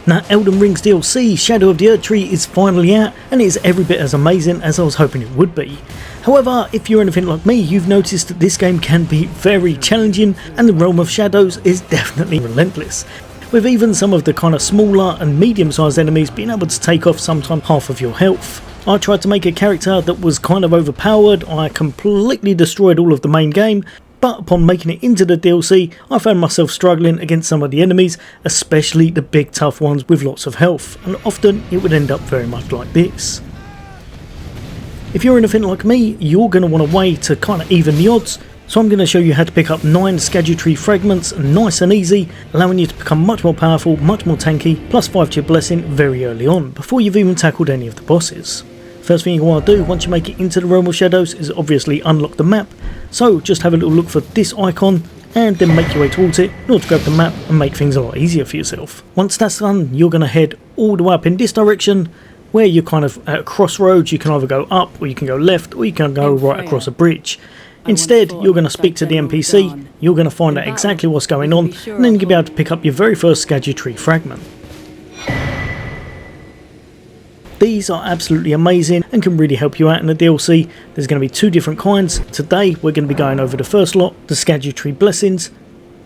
Now, Elden Ring's DLC, Shadow of the Erdtree, is finally out and it is every bit as amazing as I was hoping it would be. However, if you're anything like me, you've noticed that this game can be very challenging and the Realm of Shadows is definitely relentless, with even some of the kind of smaller and medium sized enemies being able to take off sometimes half of your health. I tried to make a character that was kind of overpowered. I completely destroyed all of the main game, but upon making it into the DLC, I found myself struggling against some of the enemies, especially the big tough ones with lots of health, and often it would end up very much like this. If you're anything like me, you're going to want a way to kind of even the odds, so I'm going to show you how to pick up 9 Scadutree Fragments nice and easy, allowing you to become much more powerful, much more tanky, plus 5 to your blessing very early on, before you've even tackled any of the bosses. First thing you want to do once you make it into the Realm of Shadows is obviously unlock the map, so just have a little look for this icon and then make your way towards it in order to grab the map and make things a lot easier for yourself. Once that's done, you're going to head all the way up in this direction where you're kind of at a crossroads. You can either go up or you can go left or you can go right across a bridge. Instead, you're going to speak to the NPC, you're going to find out exactly what's going on, and then you'll be able to pick up your very first Scadutree Fragment. These are absolutely amazing and can really help you out in the DLC. There's going to be 2 different kinds. Today we're going to be going over the first lot, the Scadutree Blessings,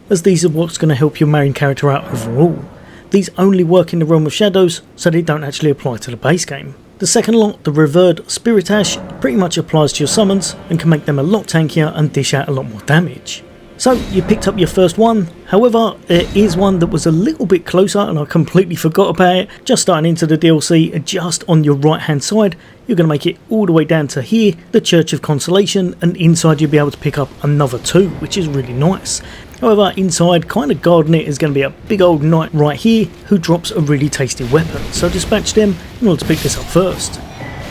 as these are what's going to help your main character out overall. These only work in the Realm of Shadows, so they don't actually apply to the base game. The second lot, the Revered Spirit Ash, pretty much applies to your summons and can make them a lot tankier and dish out a lot more damage. So you picked up your first one, however there is one that was a little bit closer and I completely forgot about it. Just starting into the DLC, just on your right hand side, you're going to make it all the way down to here, the Church of Consolation, and inside you'll be able to pick up another 2, which is really nice. However, inside, kind of guarding it, is going to be a big old knight right here who drops a really tasty weapon, so dispatch them in order to pick this up first.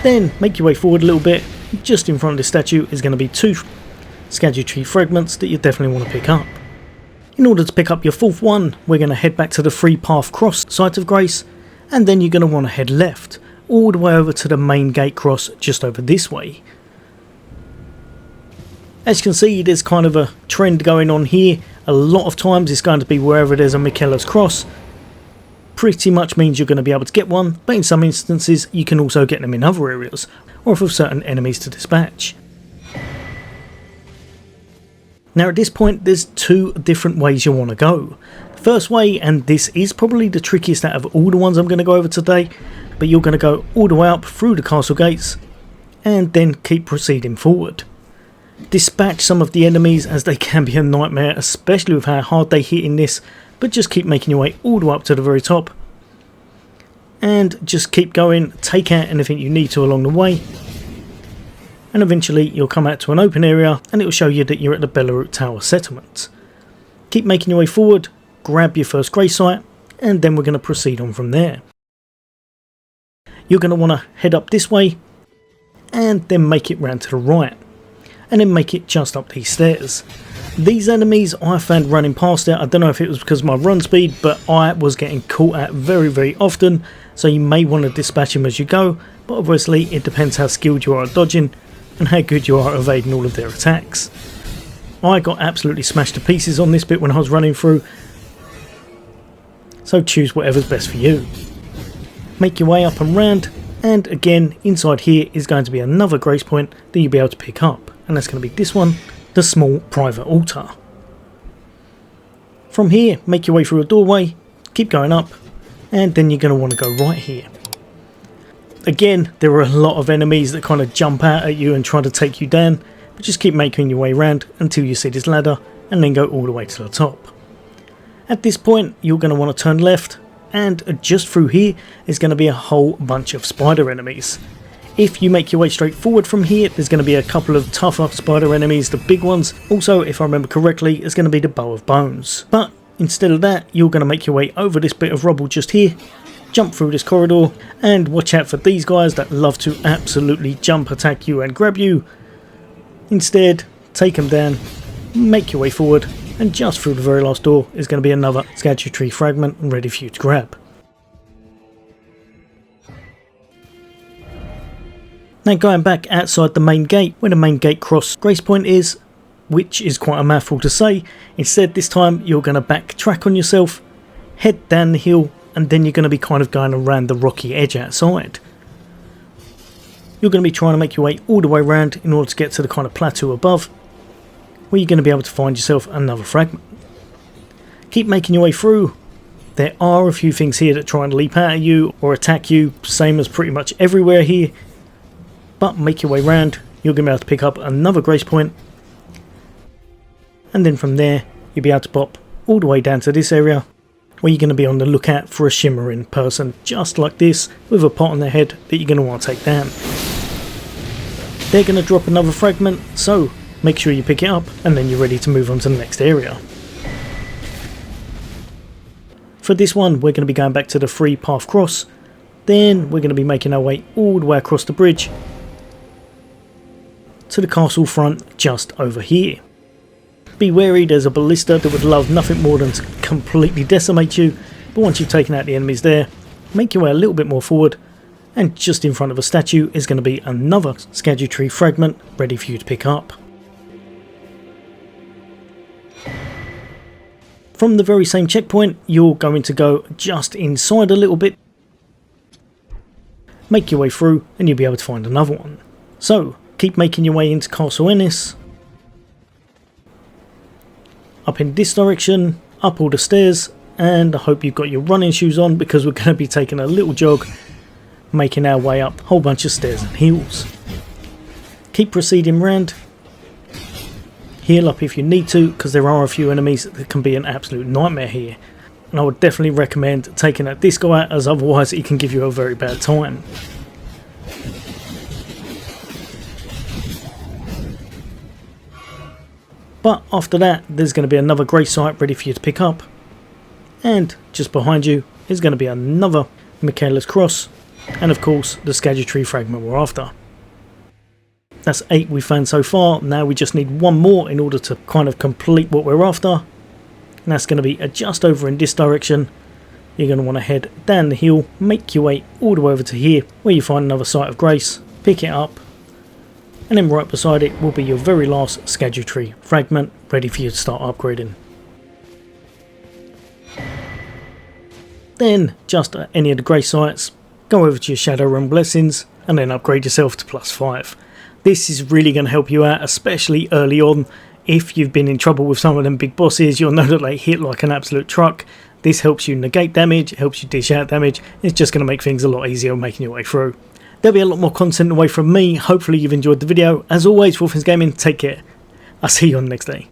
Then make your way forward a little bit, just in front of the statue is going to be 2 Scadutree Fragments that you definitely want to pick up. In order to pick up your 4th one, we're going to head back to the Free Path Cross Site of Grace, and then you're going to want to head left, all the way over to the main gate cross just over this way. As you can see, there's kind of a trend going on here. A lot of times it's going to be wherever there's a Michaela's Cross. Pretty much means you're going to be able to get one, but in some instances you can also get them in other areas, or for certain enemies to dispatch. Now at this point there's 2 different ways you want to go. The first way, and this is probably the trickiest out of all the ones I'm going to go over today, but you're going to go all the way up through the castle gates and then keep proceeding forward. Dispatch some of the enemies as they can be a nightmare, especially with how hard they hit in this, but just keep making your way all the way up to the very top and just keep going, take out anything you need to along the way, and eventually you'll come out to an open area and it will show you that you're at the Belleroot Tower settlement. Keep making your way forward, grab your first grey site, and then we're going to proceed on from there. You're going to want to head up this way and then make it round to the right, and then make it just up these stairs. These enemies I found running past it, I don't know if it was because of my run speed, but I was getting caught at very often, so you may want to dispatch them as you go, but obviously it depends how skilled you are at dodging and how good you are at evading all of their attacks. I got absolutely smashed to pieces on this bit when I was running through, so choose whatever's best for you. Make your way up and round, and again inside here is going to be another grace point that you'll be able to pick up, and that's going to be this one, the small private altar. From here make your way through a doorway, keep going up, and then you're going to want to go right here. Again, there are a lot of enemies that kind of jump out at you and try to take you down, but just keep making your way around until you see this ladder and then go all the way to the top. At this point you're going to want to turn left, and just through here is going to be a whole bunch of spider enemies. If you make your way straight forward from here, there's going to be a couple of tougher spider enemies, the big ones. Also, if I remember correctly, it's going to be the Bow of Bones. But instead of that, you're going to make your way over this bit of rubble just here, jump through this corridor, and watch out for these guys that love to absolutely jump attack you and grab you. Instead, take them down, make your way forward, and just through the very last door is going to be another Scadutree Fragment ready for you to grab. Now going back outside the main gate, where the main gate cross grace point is, which is quite a mouthful to say, instead this time you're going to backtrack on yourself, head down the hill and then you're going to be kind of going around the rocky edge outside. You're going to be trying to make your way all the way around in order to get to the kind of plateau above, where you're going to be able to find yourself another fragment. Keep making your way through. There are a few things here that try and leap out at you or attack you, same as pretty much everywhere here, but make your way around. You're going to be able to pick up another grace point, and then from there you'll be able to pop all the way down to this area, where you're going to be on the lookout for a shimmering person just like this with a pot on their head that you're going to want to take down. They're going to drop another fragment, so make sure you pick it up and then you're ready to move on to the next area. For this one we're going to be going back to the free path cross, then we're going to be making our way all the way across the bridge to the castle front just over here. Be wary, there's a ballista that would love nothing more than to completely decimate you, but once you've taken out the enemies there, make your way a little bit more forward, and just in front of a statue is going to be another Scadutree Fragment ready for you to pick up. From the very same checkpoint, you're going to go just inside a little bit, make your way through, and you'll be able to find another one. So, keep making your way into Castle Ennis, up in this direction, up all the stairs, and I hope you've got your running shoes on because we're going to be taking a little jog, making our way up a whole bunch of stairs and hills. Keep proceeding round. Heal up if you need to, because there are a few enemies that can be an absolute nightmare here, and I would definitely recommend taking out this guy, as otherwise he can give you a very bad time. But after that there's going to be another grace site ready for you to pick up, and just behind you is going to be another Michaela's Cross, and of course the Scadutree Fragment we're after. That's 8 we've found so far. Now we just need one more in order to kind of complete what we're after, and that's going to be just over in this direction. You're going to want to head down the hill, make your way all the way over to here where you find another site of grace, pick it up, and then right beside it will be your very last Scadutree Fragment ready for you to start upgrading. Then just at any of the grace sites, go over to your Shadow Realm Blessings and then upgrade yourself to +5. This is really going to help you out, especially early on. If you've been in trouble with some of them big bosses, you'll know that they hit like an absolute truck. This helps you negate damage, it helps you dish out damage. It's just going to make things a lot easier making your way through. There'll be a lot more content away from me. Hopefully you've enjoyed the video. As always, Wolfens Gaming, take care. I'll see you on the next day.